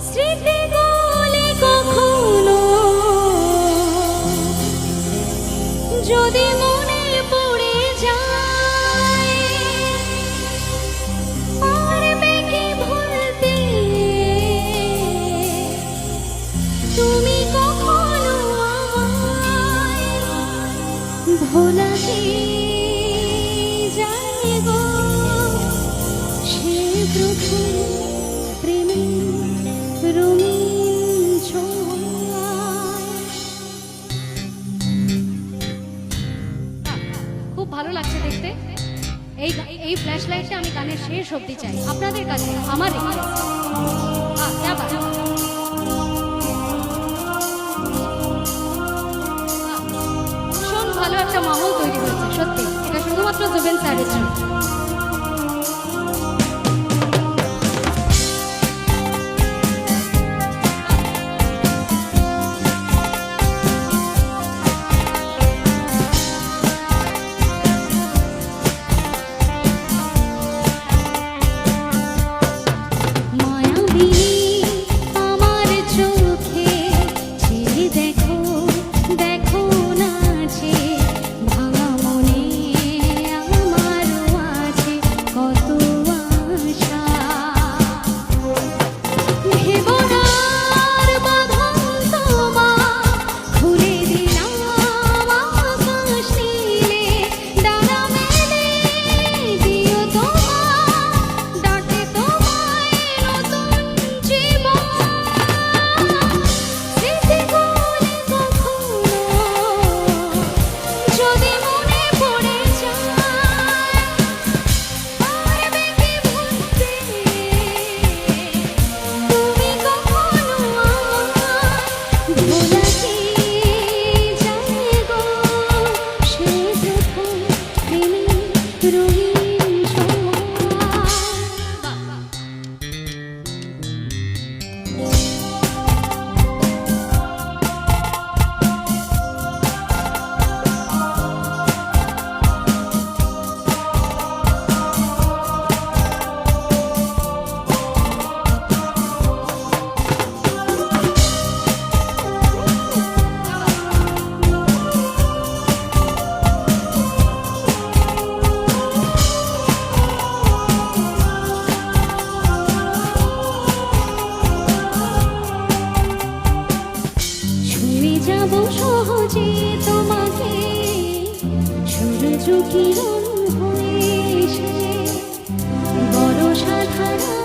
স্মৃতিগুলি কখনো যদি মনে পড়ে যায়, পারবে কি ভুলতে তুমি কখনো আমায়? ভোলা কি যায় গো সে প্রথম প্রেমের রঙিন ছোঁয়ায়। খুব ভালো লাগছে দেখতে। এই ফ্ল্যাশ লাইটটা আমি গানের শেষ অবধি চাই আপনাদের কাছে আমার ভীষণ ভালো একটা মাহল তৈরি হয়েছে সত্যি। এটা শুধুমাত্র জুবেন স্যারের জন্য। যাব সহজে তোমাকে সূর্য কিরণ হয়ে এসে বড় সাধারণ